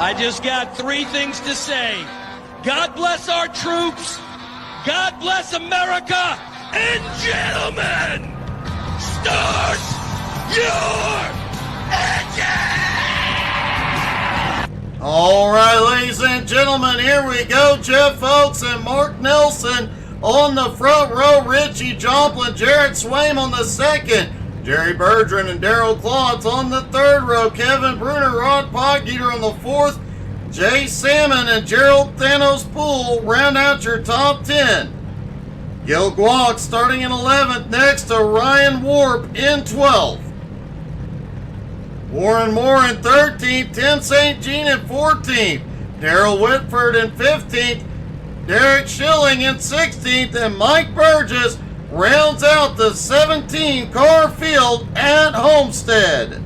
I just got three things to say. God bless our troops. God bless America. And gentlemen, start your engine! All right, ladies and gentlemen, here we go. Jeff Oakes and Mark Nelson on the front row. Richie Joplin, Jared Swaim on the second. Jerry Bergeron and Daryl Klotz on the third row. Kevin Bruner, Rod Podgeter on the fourth. Jay Salmon and Gerald Thanos Poole round out your top 10. Gil Guac starting in 11th, next to Ryan Warp in 12th. Warren Moore in 13th, Tim St. Jean in 14th, Darrell Whitford in 15th, Derek Schilling in 16th, and Mike Burgess rounds out the 17-car field at Homestead.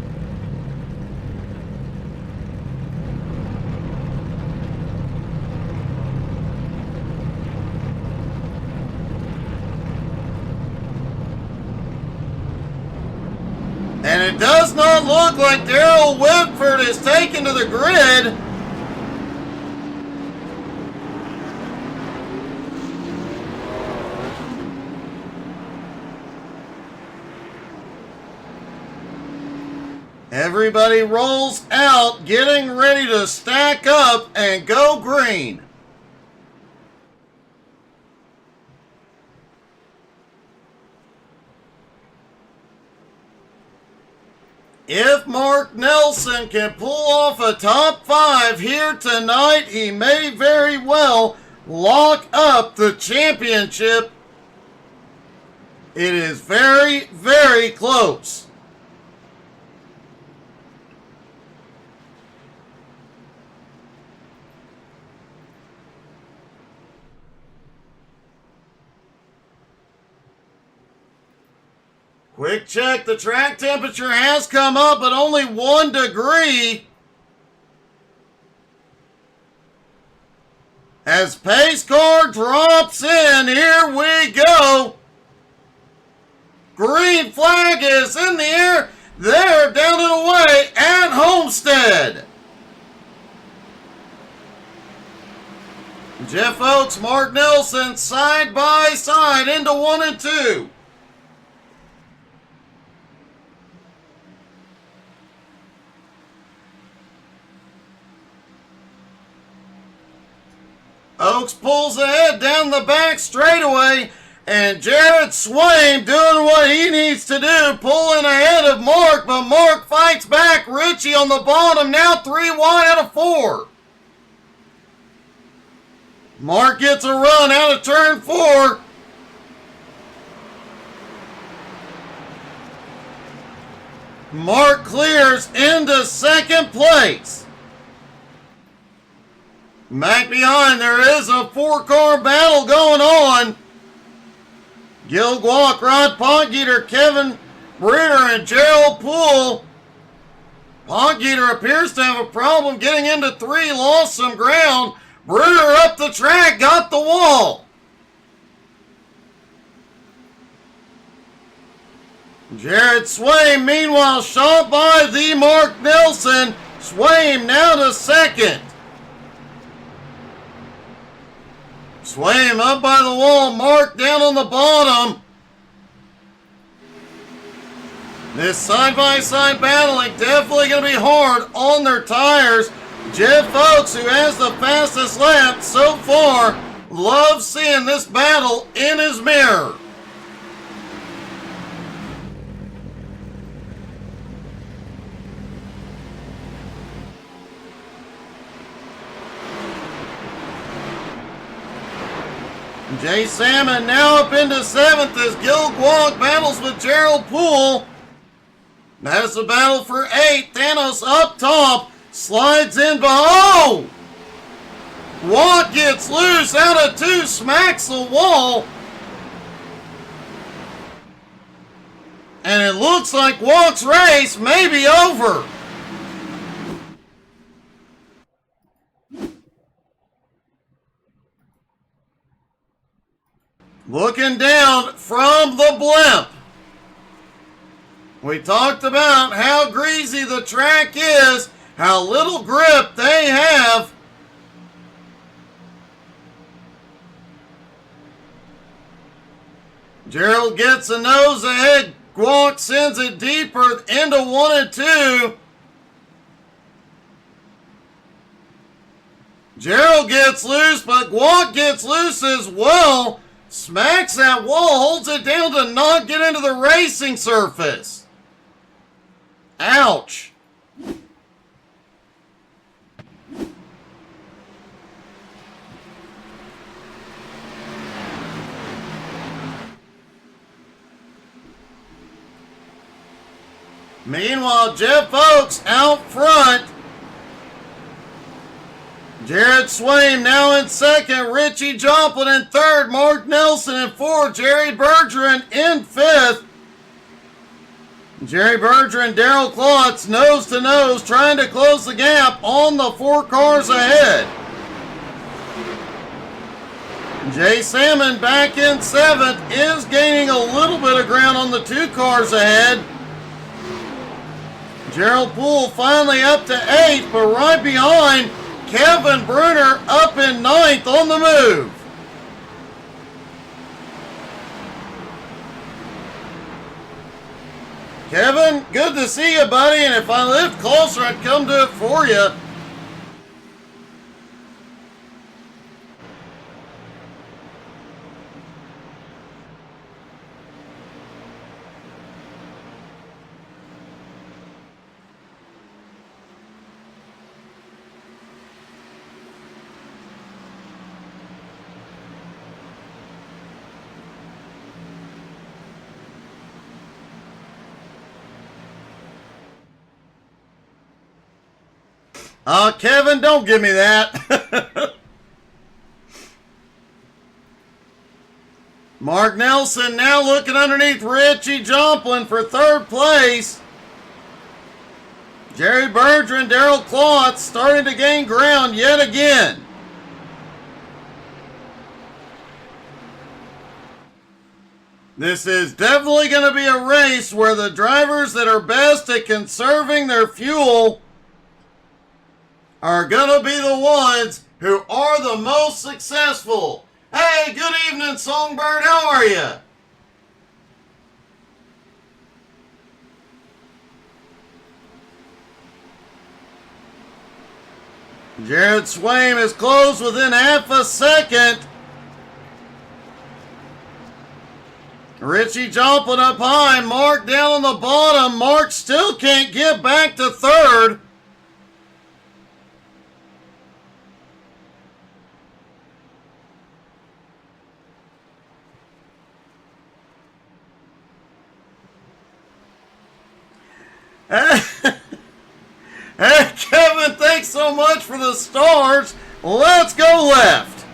And it does not look like Darrell Whitford is taken to the grid. Everybody rolls out, getting ready to stack up and go green. If Mark Nelson can pull off a top 5 here tonight, he may very well lock up the championship. It is very, very close. Quick check, the track temperature has come up at only 1 degree. As pace car drops in, here we go. Green flag is in the air. They're down and away at Homestead. Jeff Oakes, Mark Nelson, side by side into 1 and 2. Oakes pulls ahead down the back straightaway, and Jared Swaim doing what he needs to do, pulling ahead of Mark, but Mark fights back. Richie on the bottom, now 3 wide out of 4. Mark gets a run out of turn 4. Mark clears into second place. Back behind, there is a 4-car battle going on. Gil Guac, Rod Podgeter, Kevin Bruner, and Gerald Poole. Podgeter appears to have a problem getting into 3, lost some ground. Bruner up the track, got the wall. Jared Swaim, meanwhile, shot by the Mark Nelson. Swaim now to second. Swaim up by the wall, Mark down on the bottom. This side-by-side battling definitely going to be hard on their tires. Jeff Oakes, who has the fastest lap so far, loves seeing this battle in his mirror. Jay Salmon now up into 7th as Gil Guac battles with Gerald Poole. That's the battle for 8th. Thanos up top, slides in behind. Guac gets loose out of 2, smacks the wall. And it looks like Guac's race may be over. Looking down from the blimp, we talked about how greasy the track is how little grip they have. Gerald gets a nose ahead. Guac sends it deeper into 1 and 2. Gerald gets loose, but Guac gets loose as well. Smacks that wall, holds it down to not get into the racing surface. Ouch. Meanwhile, Jeff Oakes out front. Jared Swaim now in second. Richie Joplin in third. Mark Nelson in fourth. Jerry Bergeron in fifth. Jerry Bergeron and Darrell Klotz nose to nose trying to close the gap on the 4 cars ahead. Jay Salmon back in seventh is gaining a little bit of ground on the 2 cars ahead. Gerald Poole finally up to 8th, but right behind Kevin Bruner up in 9th on the move. Kevin, good to see you, buddy, and if I lived closer, I'd come do it for you. Kevin, don't give me that. Mark Nelson now looking underneath Richie Joplin for 3rd place. Jerry Bergeron, Darrell Klotz starting to gain ground yet again. This is definitely going to be a race where the drivers that are best at conserving their fuel are going to be the ones who are the most successful. Hey, good evening, Songbird. How are you? Jared Swaim is close within half a second. Richie Joplin up high. Mark down on the bottom. Mark still can't get back to 3rd. Hey, Kevin, thanks so much for the stars. Let's go left.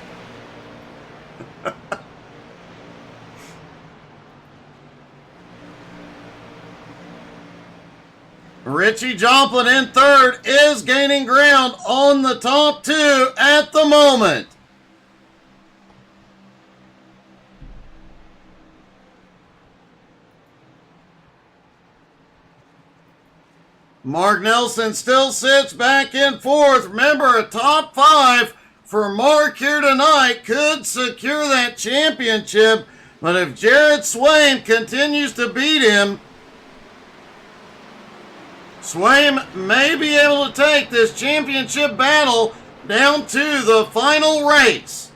Richie Joplin in 3rd is gaining ground on the top 2 at the moment. Mark Nelson still sits back in 4th. Remember, a top 5 for Mark here tonight could secure that championship. But if Jared Swaim continues to beat him, Swaim may be able to take this championship battle down to the final race.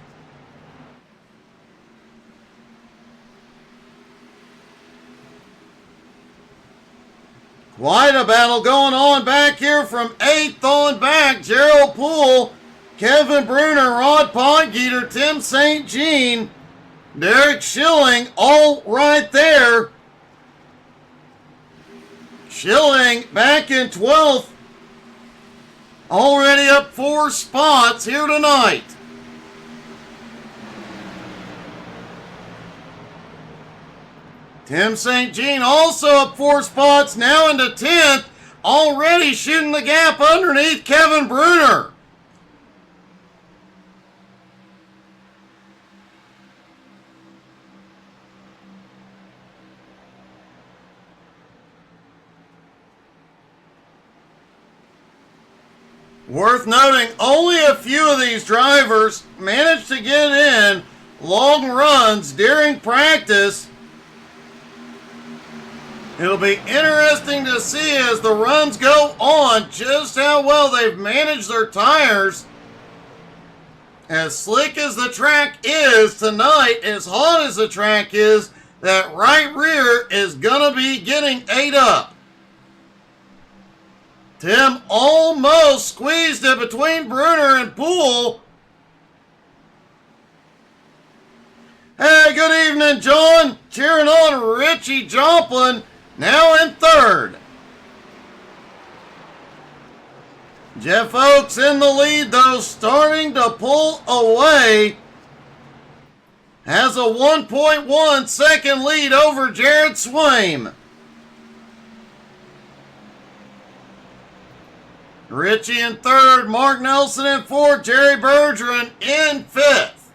Quite a battle going on back here from 8th on back. Gerald Poole, Kevin Bruner, Rod Podgeter, Tim St. Jean, Derek Schilling, all right there. Schilling back in 12th. Already up 4 spots here tonight. Tim St. Jean also up 4 spots, now into 10th, already shooting the gap underneath Kevin Bruner. Worth noting, only a few of these drivers managed to get in long runs during practice. It'll be interesting to see as the runs go on just how well they've managed their tires. As slick as the track is tonight, as hot as the track is, that right rear is going to be getting ate up. Tim almost squeezed it between Bruner and Poole. Hey, good evening, John. Cheering on Richie Joplin, now in third. Jeff Oakes in the lead, though, starting to pull away. Has a 1.1 second lead over Jared Swaim. Richie in third, Mark Nelson in fourth, Jerry Bergeron in fifth.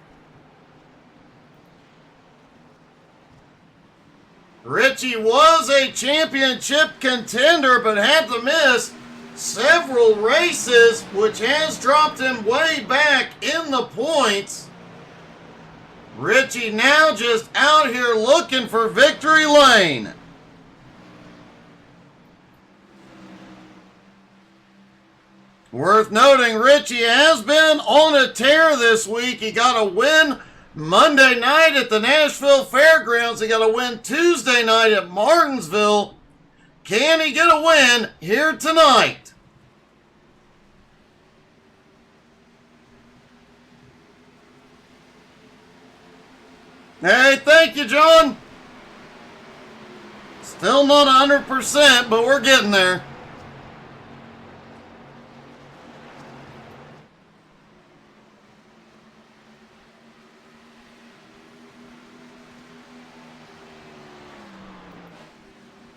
Richie was a championship contender but had to miss several races, which has dropped him way back in the points. Richie now just out here looking for victory lane. Worth noting, Richie has been on a tear this week. He got a win Monday night at the Nashville Fairgrounds. He got a win Tuesday night at Martinsville. Can he get a win here tonight? Hey, thank you, John. Still not 100%, but we're getting there.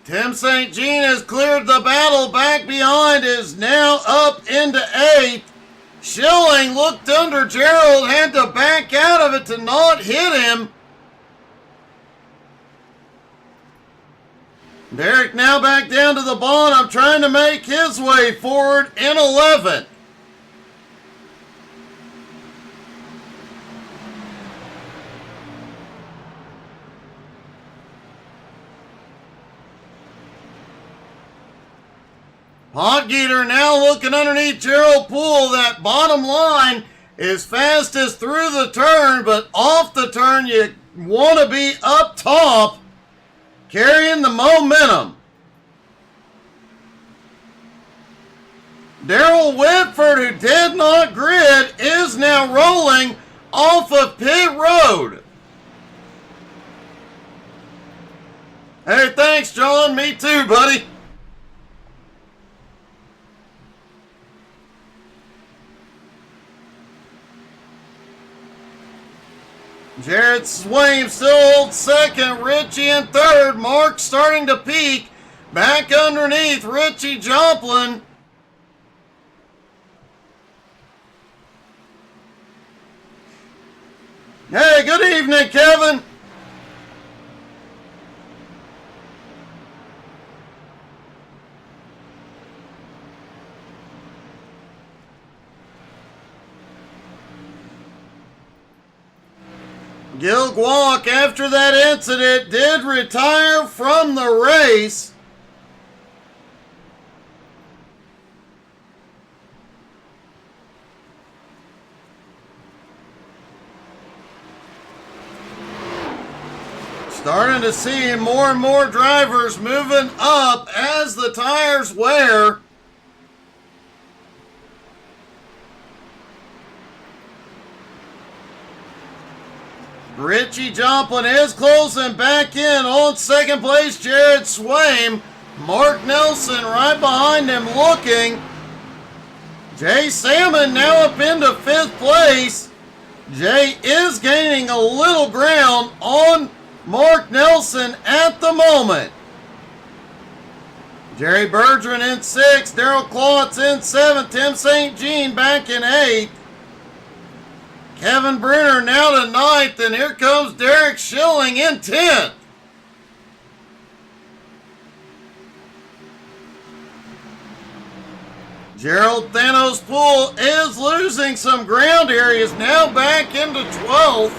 Tim St. Jean has cleared the battle back behind, is now up into 8th. Schilling looked under Gerald, had to back out of it to not hit him. Derek now back down to the bottom, trying to make his way forward in 11th. Hotgeter now looking underneath Gerald Poole. That bottom line is fastest through the turn, but off the turn you want to be up top, carrying the momentum. Daryl Whitford, who did not grid, is now rolling off of pit road. Hey, thanks, John. Me too, buddy. Jared Swaim still holds second. Richie in third. Mark starting to peak. Back underneath Richie Joplin. Hey, good evening, Kevin. Gil Guak, after that incident, did retire from the race. Starting to see more and more drivers moving up as the tires wear. Richie Joplin is closing back in on second place. Jared Swaim. Mark Nelson right behind him looking. Jay Salmon now up into 5th place. Jay is gaining a little ground on Mark Nelson at the moment. Jerry Bergeron in 6th. Darrell Klotz in 7th. Tim St. Jean back in 8th. Kevin Bruner now to 9th, and here comes Derek Schilling in 10th. Gerald Thanos Poole is losing some ground here. He is now back into 12th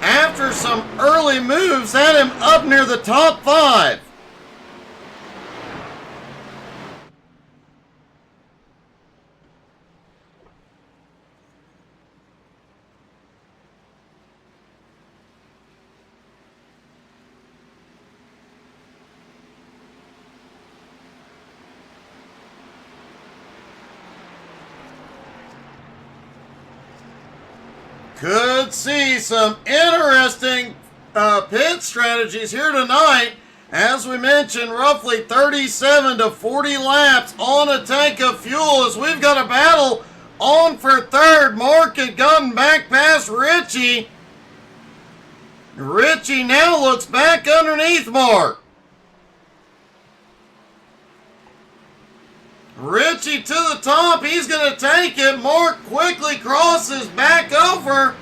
after some early moves had him up near the top 5. Could see some interesting pit strategies here tonight. As we mentioned, roughly 37 to 40 laps on a tank of fuel as we've got a battle on for third. Mark had gotten back past Richie. Richie now looks back underneath Mark. Richie to the top. He's going to take it. Mark quickly crosses back over.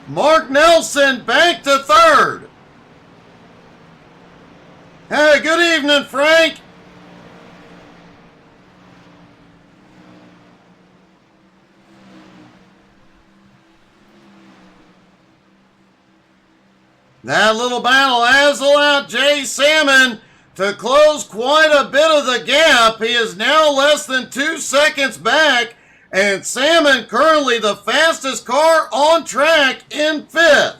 Mark Nelson back to third. Hey, good evening, Frank. That little battle has allowed Jay Salmon to close quite a bit of the gap. He is now less than 2 seconds back, and Salmon currently the fastest car on track in 5th.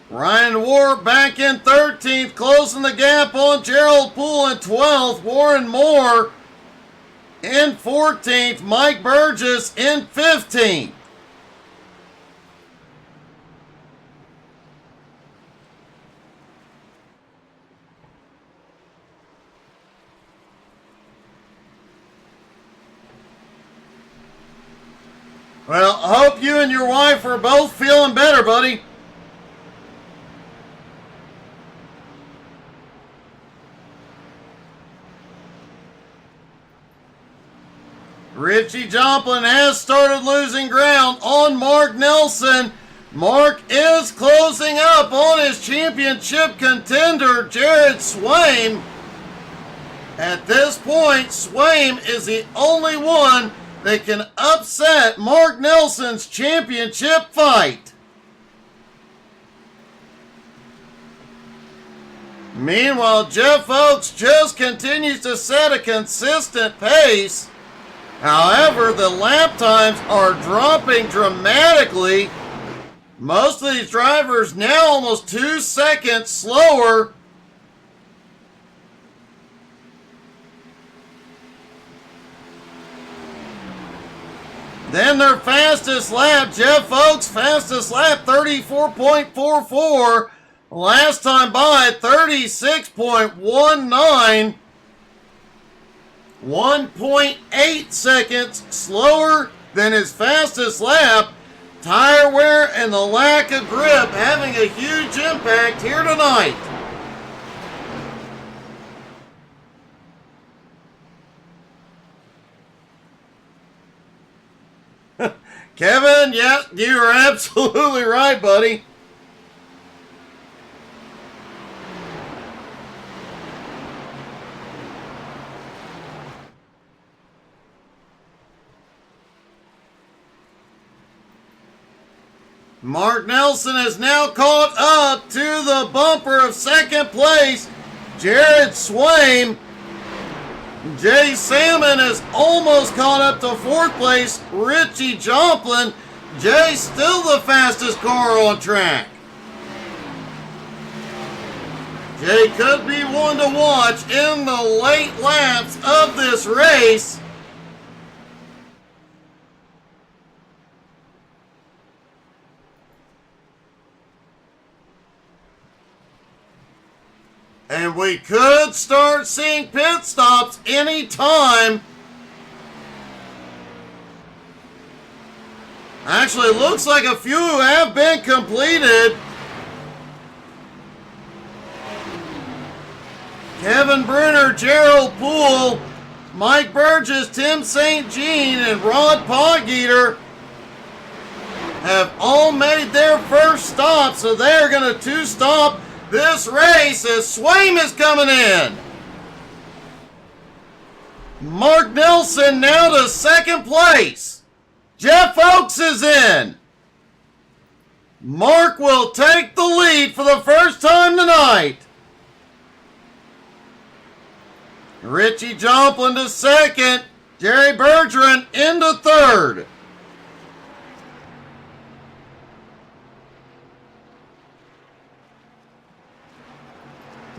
Ryan Ward back in 13th, closing the gap on Gerald Poole in 12th. Warren Moore in 14th. Mike Burgess in 15th. Well, I hope you and your wife are both feeling better, buddy. Richie Joplin has started losing ground on Mark Nelson. Mark is closing up on his championship contender, Jared Swaim. At this point, Swaim is the only one that can upset Mark Nelson's championship fight. Meanwhile, Jeff Oakes just continues to set a consistent pace. However, the lap times are dropping dramatically. Most of these drivers now almost 2 seconds slower. Then their fastest lap, Jeff Oakes' fastest lap, 34.44. Last time by, 36.19. 1.8 seconds slower than his fastest lap. Tire wear and the lack of grip having a huge impact here tonight. Kevin, yeah, you are absolutely right, buddy. Mark Nelson is now caught up to the bumper of second place. Jared Swaim. Jay Salmon is almost caught up to fourth place. Richie Joplin. Jay still the fastest car on track. Jay could be one to watch in the late laps of this race. And we could start seeing pit stops anytime. Actually, it looks like a few have been completed. Kevin Bruner, Gerald Poole, Mike Burgess, Tim St. Jean, and Rod Poggeter have all made their first stop, so they're going to two-stop this race as Swaim is coming in. Mark Nelson now to second place. Jeff Oakes is in. Mark will take the lead for the first time tonight. Richie Joplin to second. Jerry Bergeron into third.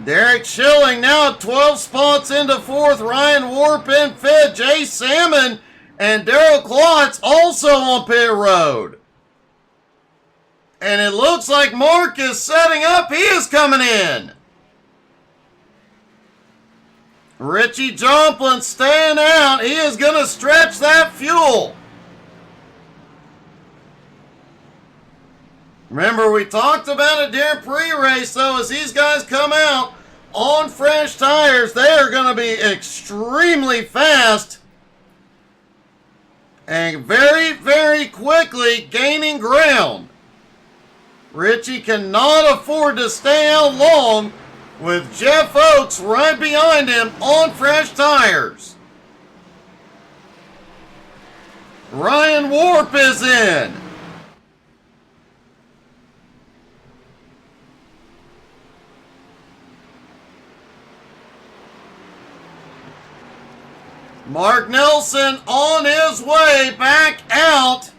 Derek Schilling now 12 spots into fourth. Ryan Warp in fifth. Jay Salmon and Daryl Klotz also on pit road. And it looks like Mark is setting up. He is coming in. Richie Joplin staying out. He is going to stretch that fuel. Remember, we talked about it during pre-race, though, as these guys come out on fresh tires, they are going to be extremely fast and very, very quickly gaining ground. Richie cannot afford to stay out long with Jeff Oakes right behind him on fresh tires. Ryan Warp is in. Mark Nelson on his way back out.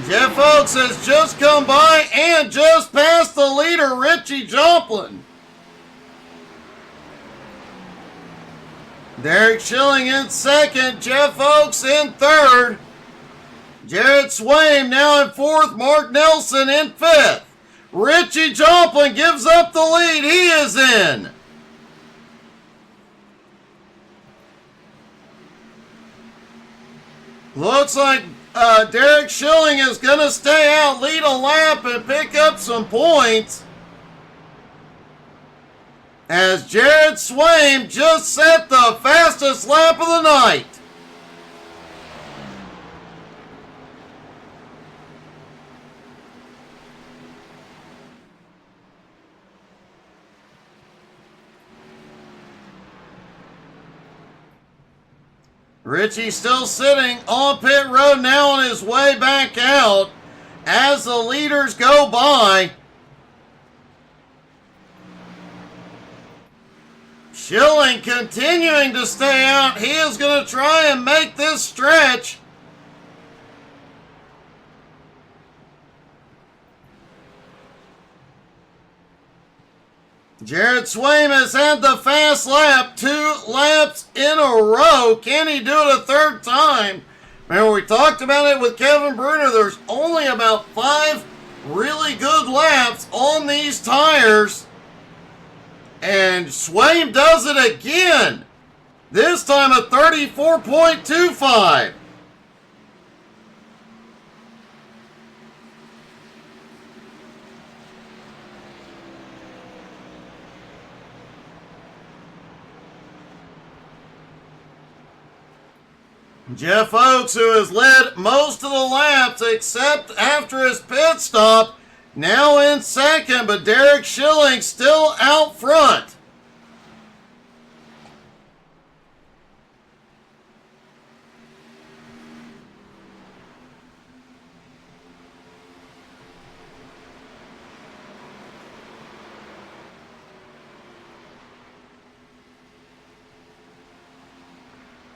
Jeff Oakes has just come by and just passed the leader, Richie Joplin. Derek Schilling in second, Jeff Oakes in third. Jared Swaim now in fourth, Mark Nelson in fifth. Richie Joplin gives up the lead, he is in. Looks like Derek Schilling is going to stay out, lead a lap, and pick up some points. As Jared Swaim just set the fastest lap of the night. Richie still sitting on pit road now on his way back out as the leaders go by. Schilling continuing to stay out. He is going to try and make this stretch. Jared Swaim has had the fast lap 2 laps in a row. Can he do it a third time? Remember, we talked about it with Kevin Bruner. There's only about 5 really good laps on these tires. And Swaim does it again. This time a 34.25. Jeff Oakes, who has led most of the laps except after his pit stop, now in second, but Derek Schilling still out front.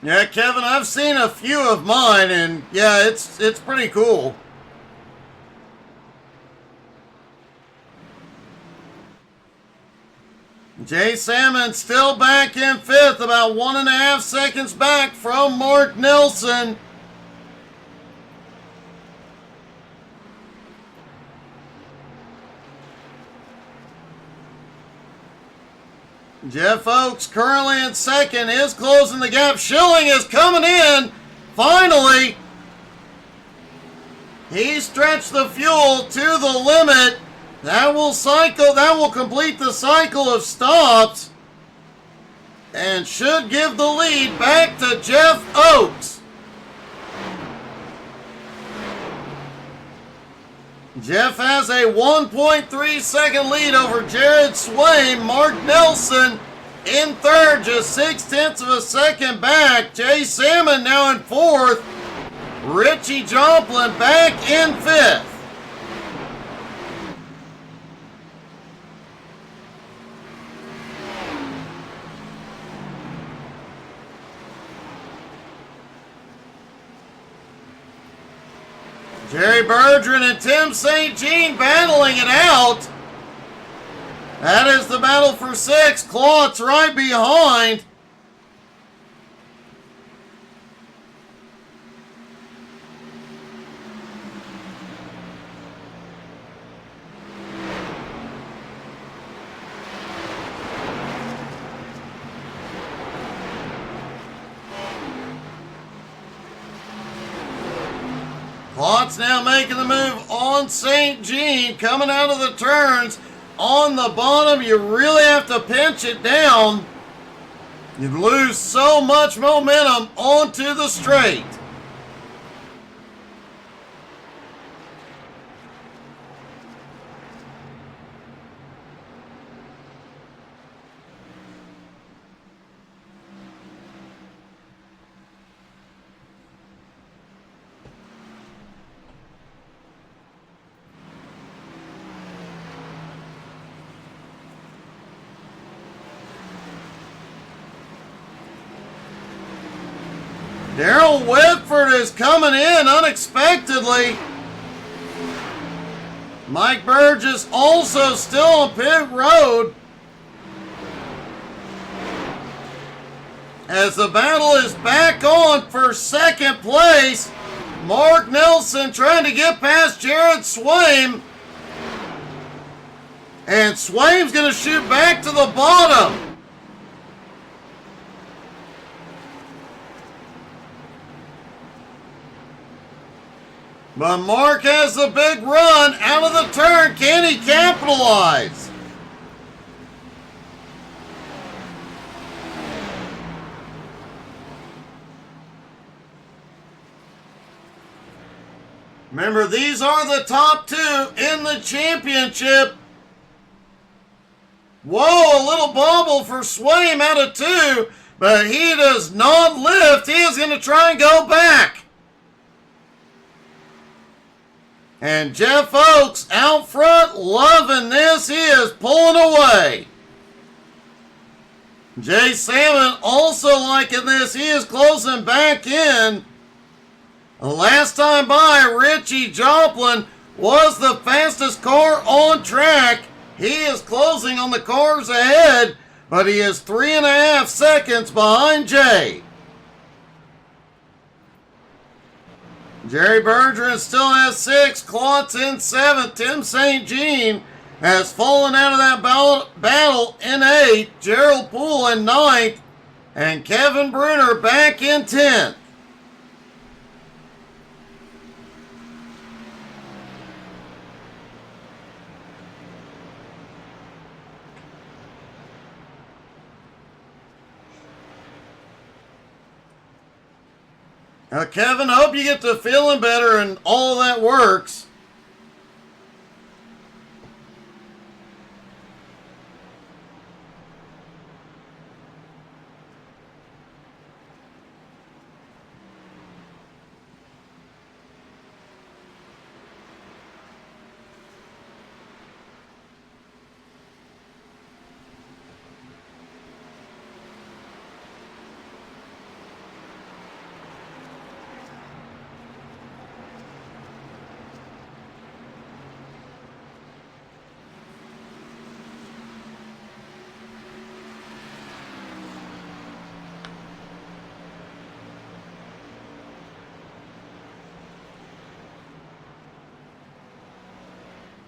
Yeah, Kevin, I've seen a few of mine, and yeah, it's pretty cool. Jay Salmon still back in fifth, about 1.5 seconds back from Mark Nelson. Jeff Oakes currently in second, is closing the gap. Schilling is coming in, finally. He stretched the fuel to the limit. That will complete the cycle of stops and should give the lead back to Jeff Oakes. Jeff has a 1.3 second lead over Jared Swaim. Mark Nelson in third, just 0.6 of a second back. Jay Salmon now in fourth. Richie Joplin back in fifth. Jerry Bergeron and Tim St. Jean battling it out. That is the battle for sixth. Klotz right behind. Klotz now making the move on St. Jean, coming out of the turns on the bottom. You really have to pinch it down. You lose so much momentum onto the straight. Daryl Whitford is coming in unexpectedly. Mike Burgess also still on pit road. As the battle is back on for second place, Mark Nelson trying to get past Jared Swaim. And Swaim's going to shoot back to the bottom. But Mark has the big run out of the turn. Can he capitalize? Remember, these are the top two in the championship. Whoa, a little bobble for Swaim out of two, but he does not lift. He is going to try and go back. And Jeff Oakes out front, loving this. He is pulling away. Jay Salmon also liking this. He is closing back in. Last time by, Richie Joplin was the fastest car on track. He is closing on the cars ahead, but he is 3.5 seconds behind Jay. Jerry Bergeron still has 6. Klotz in 7th. Tim St. Jean has fallen out of that battle in 8th. Gerald Poole in 9th. And Kevin Bruner back in 10th. Now, Kevin, hope you get to feeling better and all of that works.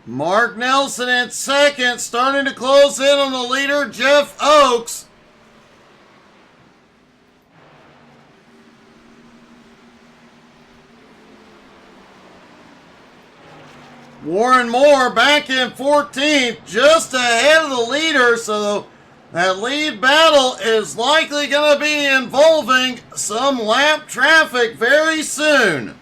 Mark Nelson in 2nd, starting to close in on the leader, Jeff Oakes. Warren Moore back in 14th, just ahead of the leader, so that lead battle is likely going to be involving some lap traffic very soon.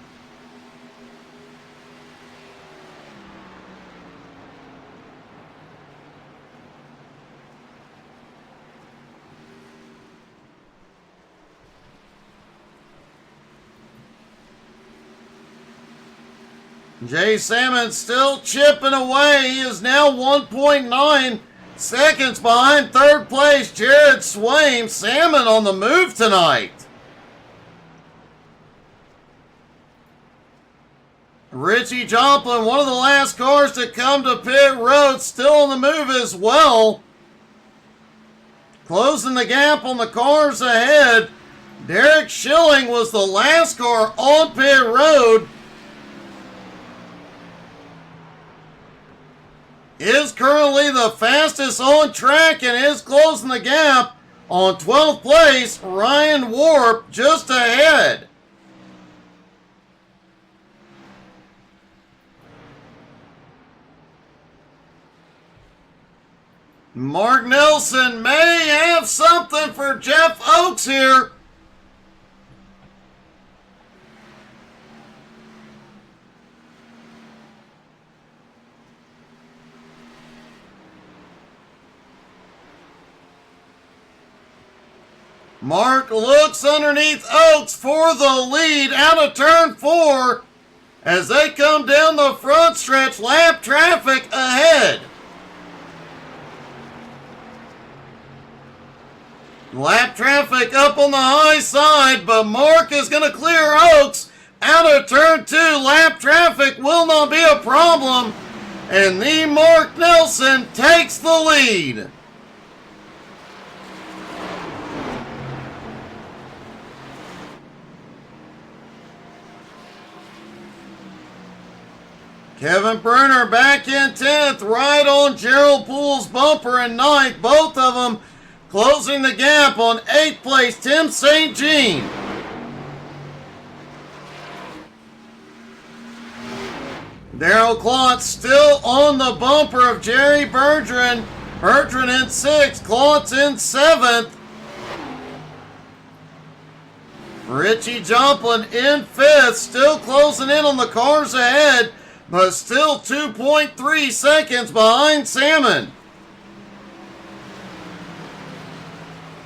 Jay Salmon still chipping away. He is now 1.9 seconds behind third place Jared Swaim. Salmon on the move tonight. Richie Joplin, one of the last cars to come to pit road, still on the move as well. Closing the gap on the cars ahead. Derek Schilling was the last car on pit road. Is currently the fastest on track and is closing the gap on 12th place. Ryan Warp just ahead. Mark Nelson may have something for Jeff Oakes here. Mark looks underneath Oakes for the lead out of turn 4 as they come down the front stretch. Lap traffic ahead. Lap traffic up on the high side, but Mark is going to clear Oakes out of turn 2. Lap traffic will not be a problem, and the Mark Nelson takes the lead. Kevin Bruner back in 10th, right on Gerald Poole's bumper in 9th. Both of them closing the gap on 8th place, Tim St. Jean. Darrell Klotz still on the bumper of Jerry Bergeron. Bergeron in 6th, Klotz in 7th. Richie Joplin in 5th, still closing in on the cars ahead, but still 2.3 seconds behind Salmon.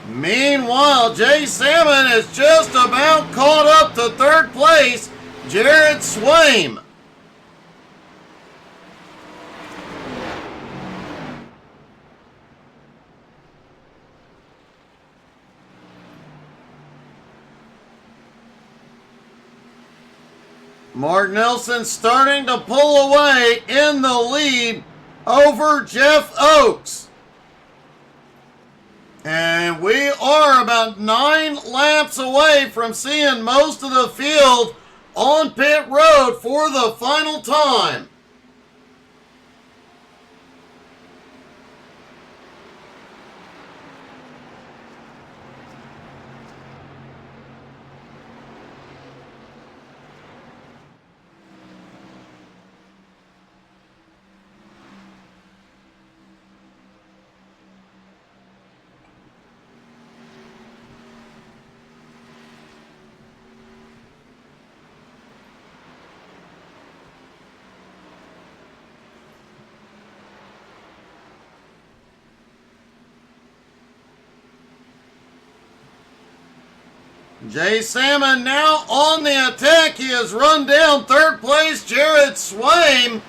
Meanwhile, Jay Salmon is just about caught up to third place, Jared Swaim. Mark Nelson starting to pull away in the lead over Jeff Oakes. And we are about 9 laps away from seeing most of the field on pit road for the final time. Jay Salmon now on the attack. He has run down third place Jared Swaim.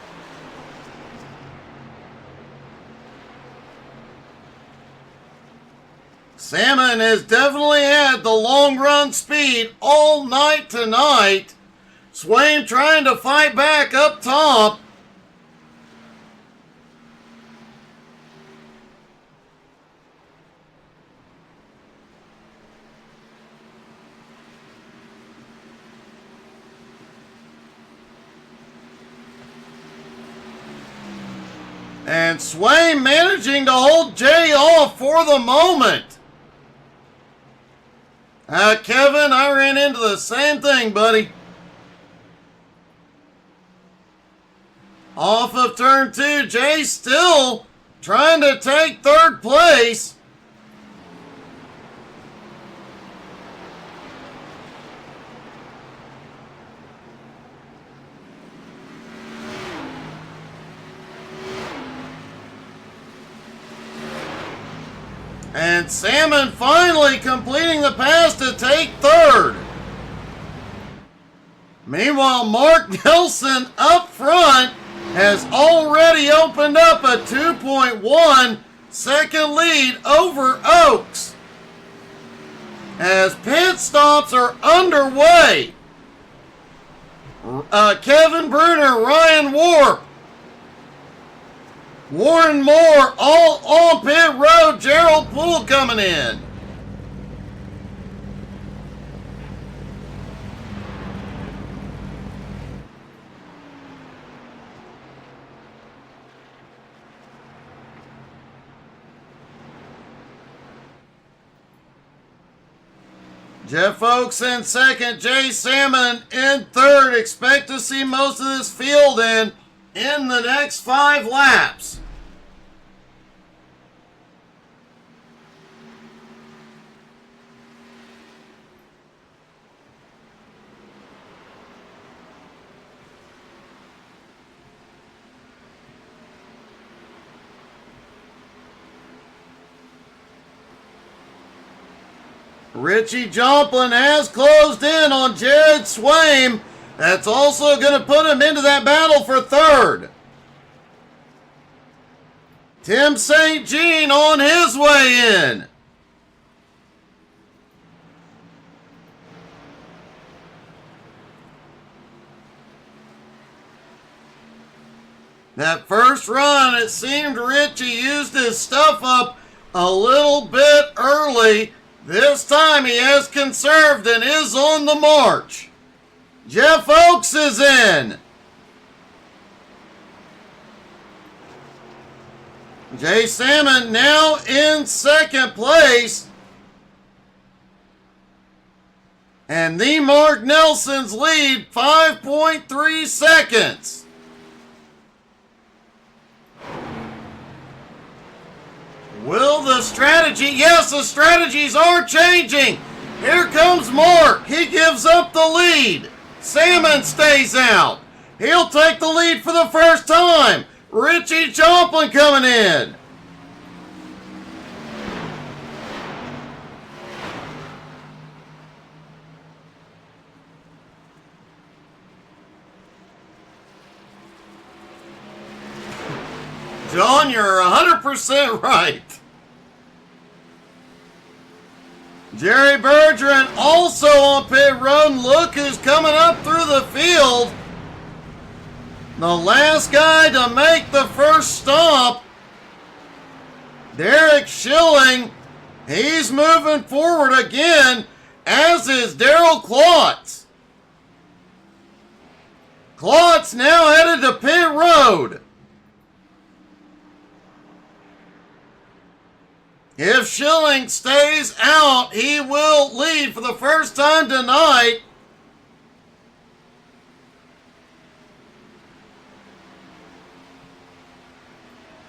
Salmon has definitely had the long run speed all night tonight. Swaim trying to fight back up top. And Swaim managing to hold Jay off for the moment. Kevin, I ran into the same thing, buddy. Off of turn 2, Jay still trying to take third place. And Salmon finally completing the pass to take third. Meanwhile, Mark Nelson up front has already opened up a 2.1 second lead over Oaks. As pit stops are underway, Kevin Bruner, Ryan Warp, Warren Moore, all on pit road. Gerald Poole coming in. Jeff Oaks in second, Jay Salmon in third. Expect to see most of this field in the next 5 laps. Richie Jomplin has closed in on Jared Swaim. That's also going to put him into that battle for third. Tim St. Jean on his way in. That first run, it seemed Richie used his stuff up a little bit early. This time he has conserved and is on the march. Jeff Oaks is in. Jay Salmon now in second place. And the Mark Nelson's lead 5.3 seconds. Will the strategy? Yes, the strategies are changing. Here comes Mark. He gives up the lead. Salmon stays out. He'll take the lead for the first time. Richie Jomplin coming in. John, you're 100% right. Jerry Bergeron also on pit road. Look who's coming up through the field. The last guy to make the first stop, Derek Schilling. He's moving forward again, as is Daryl Klotz. Klotz now headed to pit road. If Schilling stays out, he will lead for the first time tonight.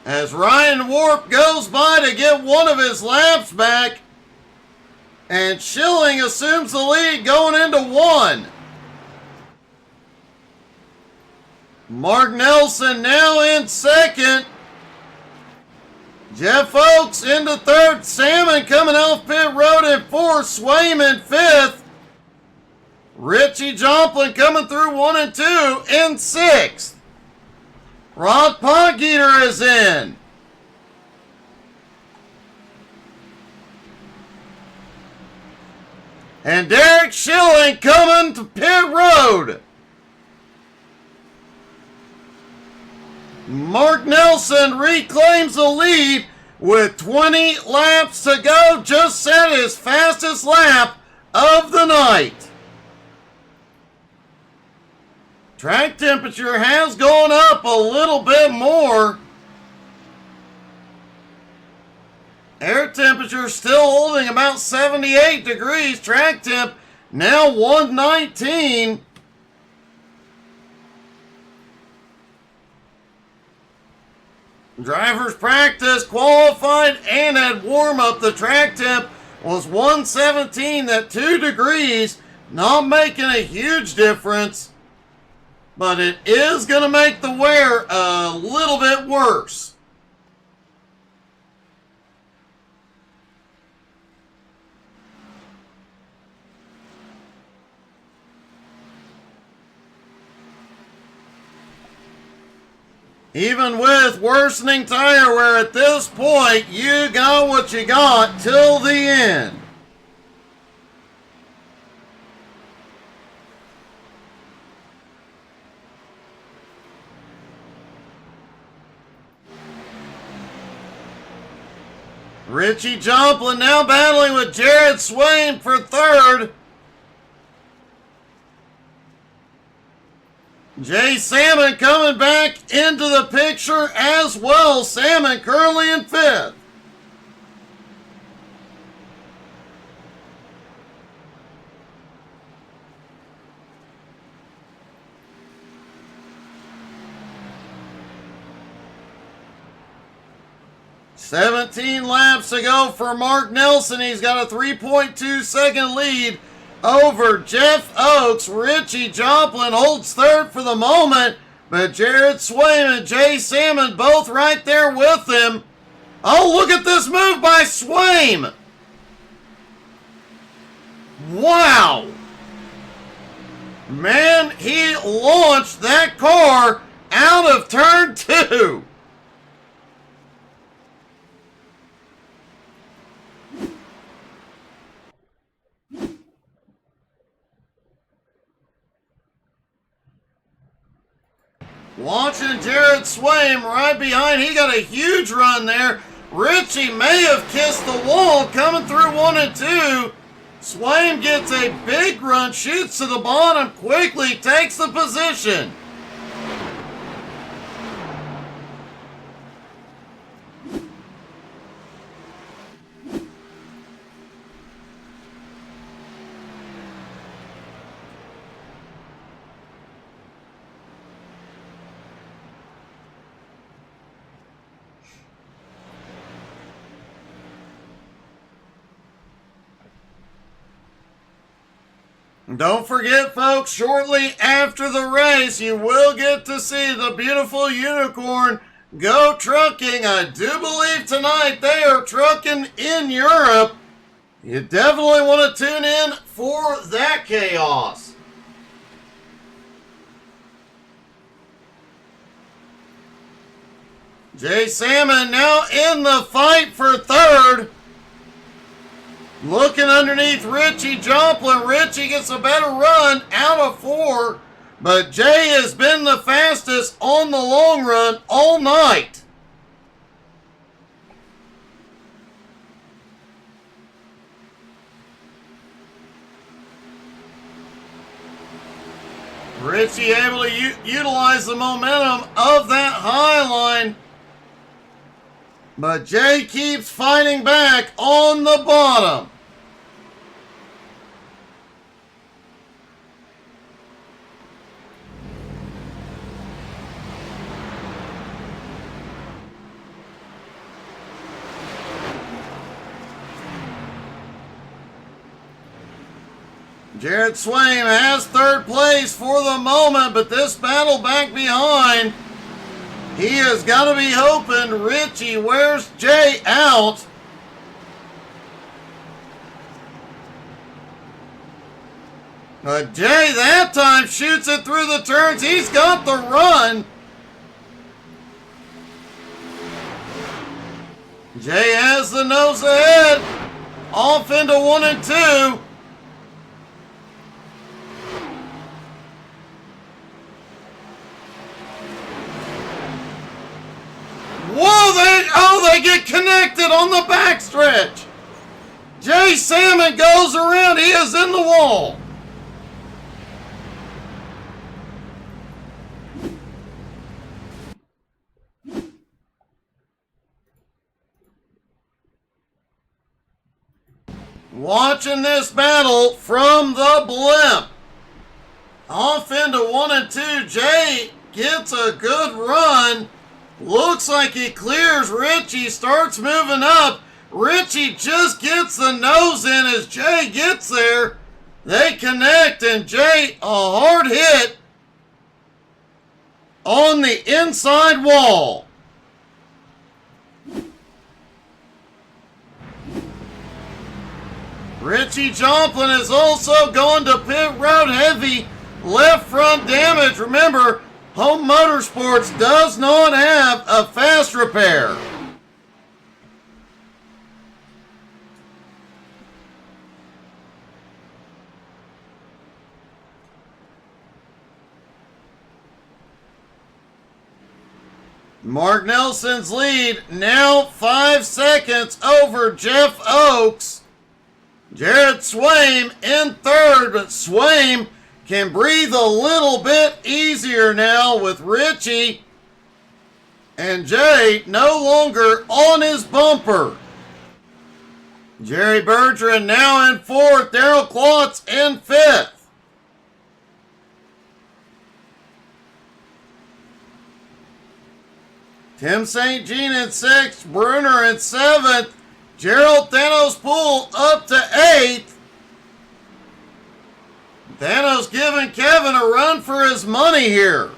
As Ryan Warp goes by to get one of his laps back, and Schilling assumes the lead going into one. Mark Nelson now in second. Jeff Oaks into third. Salmon coming off pit road in fourth. Swaim in fifth. Richie Jomplin coming through 1 and 2 in sixth. Rod Potgieter is in. And Derek Schilling coming to pit road. Mark Nelson reclaims the lead with 20 laps to go. Just set his fastest lap of the night. Track temperature has gone up a little bit more. Air temperature still holding about 78 degrees. Track temp now 119. Drivers practice, qualified, and at warm-up, the track temp was 117. That 2 degrees, not making a huge difference, but it is going to make the wear a little bit worse. Even with worsening tire wear at this point, you got what you got till the end. Richie Joplin now battling with Jared Swain for third. Jay Salmon coming back into the picture as well. Salmon currently in fifth. "17 laps to go for Mark Nelson. He's got a 3.2 second lead over Jeff Oakes. Richie Joplin holds third for the moment, but Jared Swain and Jay Salmon both right there with him. Oh, look at this move by Swain. Wow. Man, he launched that car out of turn 2. Watching Jared Swain right behind. He got a huge run there. Richie may have kissed the wall coming through 1 and 2. Swain gets a big run, shoots to the bottom quickly, takes the position. Don't forget, folks, shortly after the race, you will get to see the beautiful unicorn go trucking. I do believe tonight they are trucking in Europe. You definitely want to tune in for that chaos. Jay Salmon now in the fight for third. Looking underneath Richie Joplin. Richie gets a better run out of 4, but Jay has been the fastest on the long run all night. Richie able to utilize the momentum of that high line, but Jay keeps fighting back on the bottom. Jared Swain has third place for the moment, but this battle back behind, he has got to be hoping Richie wears Jay out. But Jay that time shoots it through the turns. He's got the run. Jay has the nose ahead. Off into 1 and 2. Whoa, they get connected on the backstretch. Jay Salmon goes around. He is in the wall. Watching this battle from the blimp. Off into 1 and 2. Jay gets a good run. Looks like he clears Richie, starts moving up. Richie just gets the nose in as Jay gets there. They connect, and Jay, a hard hit on the inside wall. Richie Joplin is also going to pit road heavy. Left front damage. Remember, Home Motorsports does not have a fast repair. Mark Nelson's lead now 5 seconds over Jeff Oakes. Jared Swaim in third, but Swaim can breathe a little bit easier now with Richie and Jay no longer on his bumper. Jerry Bertrand now in fourth, Daryl Klotz in fifth. Tim St. Jean in sixth, Bruner in seventh, Gerald Thanos Poole up to eighth. Thanos giving Kevin a run for his money here.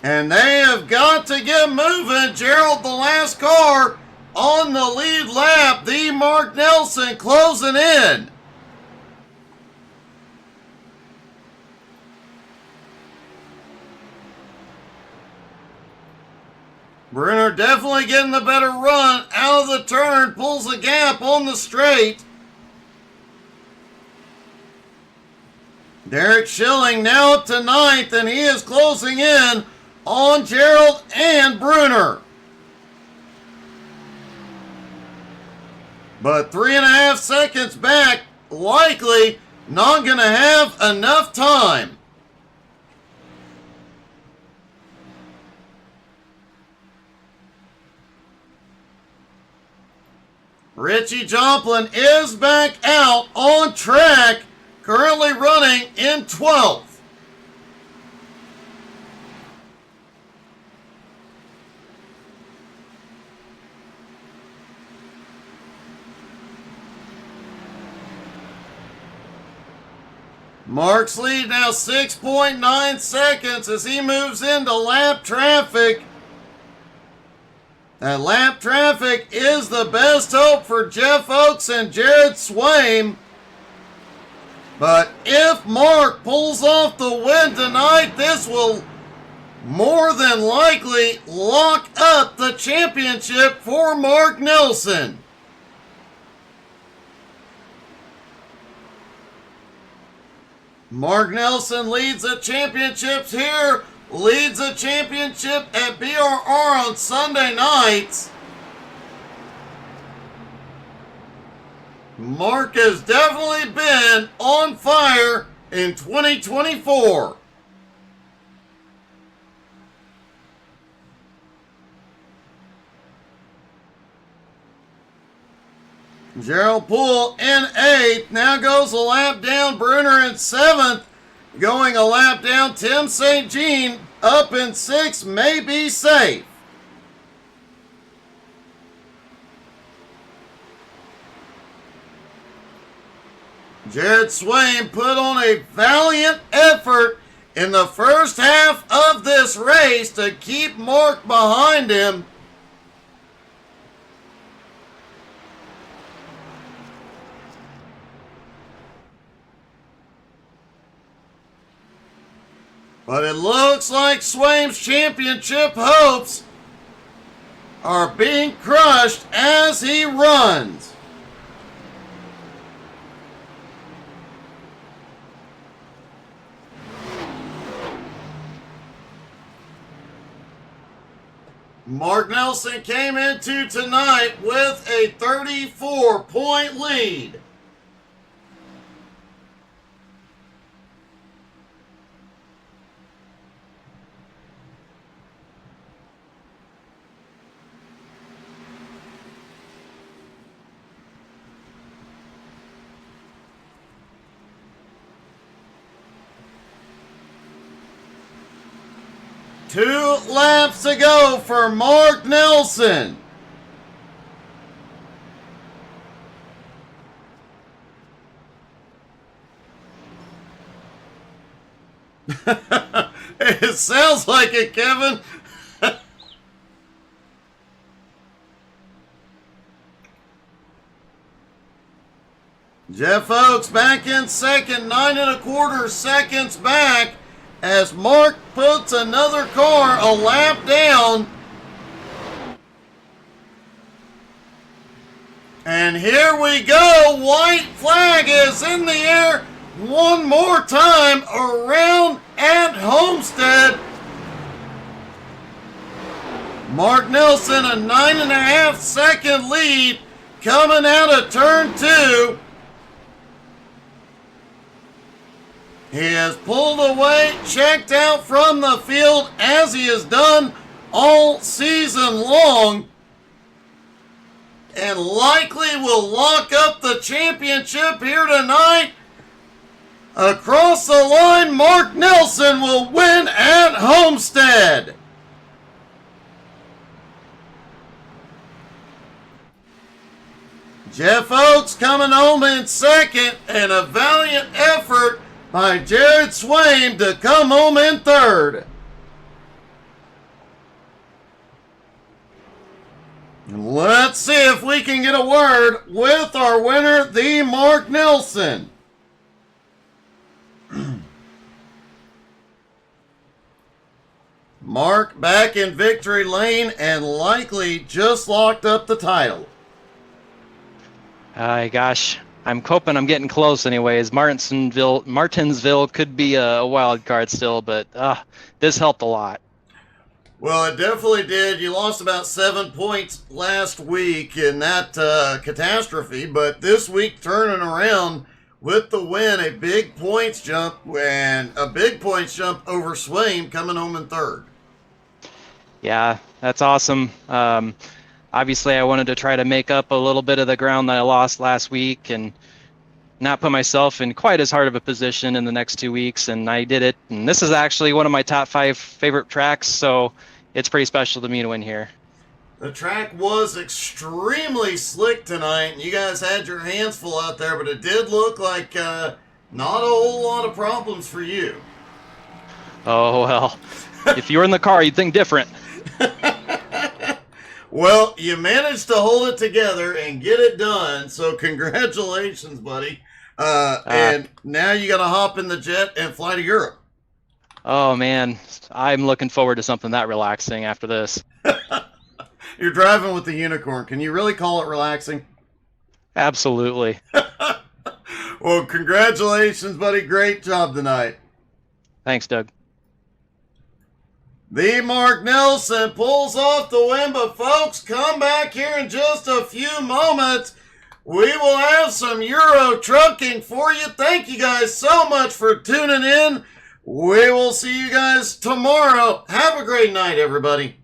And they have got to get moving. Gerald, the last car on the lead lap. The Mark Nelson closing in. Bruner definitely getting the better run out of the turn. Pulls a gap on the straight. Derek Schilling now up to ninth, and he is closing in on Gerald and Bruner. But 3.5 seconds back, likely not going to have enough time. Richie Joplin is back out on track, currently running in 12th. Mark's lead now 6.9 seconds as he moves into lap traffic. And lap traffic is the best hope for Jeff Oakes and Jared Swaim. But if Mark pulls off the win tonight, this will more than likely lock up the championship for Mark Nelson. Mark Nelson leads the championships here. Leads the championship at BRR on Sunday nights. Mark has definitely been on fire in 2024. Gerald Poole in 8th. Now goes a lap down. Bruner in 7th. Going a lap down. Tim St. Jean up in 6th. May be safe. Jared Swaim put on a valiant effort in the first half of this race to keep Mark behind him. But it looks like Swaim's championship hopes are being crushed as he runs. Mark Nelson came into tonight with a 34-point lead. Two laps to go for Mark Nelson. It sounds like it, Kevin. Jeff Oakes back in second, 9 1/4 seconds back as Mark puts another car a lap down. And here we go. White flag is in the air one more time around at Homestead. Mark Nelson, a 9 1/2 second lead coming out of turn 2. He has pulled away, checked out from the field as he has done all season long, and likely will lock up the championship here tonight. Across the line, Mark Nelson will win at Homestead. Jeff Oakes coming home in second, and a valiant effort by Jared Swaim to come home in third. Let's see if we can get a word with our winner, the Mark Nelson. Mark back in victory lane and likely just locked up the title. Gosh, I'm hoping I'm getting close anyways. Martinsville could be a wild card still, but this helped a lot. Well, it definitely did. You lost about 7 points last week in that catastrophe, but this week turning around with the win, a big points jump, and a big points jump over Swaim coming home in third. Yeah, that's awesome. Obviously, I wanted to try to make up a little bit of the ground that I lost last week and not put myself in quite as hard of a position in the next 2 weeks, and I did it. And this is actually one of my top 5 favorite tracks, so it's pretty special to me to win here. The track was extremely slick tonight, and you guys had your hands full out there, but it did look like not a whole lot of problems for you. Oh, well, if you were in the car, you'd think different. Well, you managed to hold it together and get it done, so congratulations, buddy. And now you got to hop in the jet and fly to Europe. Oh, man, I'm looking forward to something that relaxing after this. You're driving with the unicorn. Can you really call it relaxing? Absolutely. Well, congratulations, buddy. Great job tonight. Thanks, Doug. The Mark Nelson pulls off the win, but folks, come back here in just a few moments. We will have some Euro trucking for you. Thank you guys so much for tuning in. We will see you guys tomorrow. Have a great night, everybody.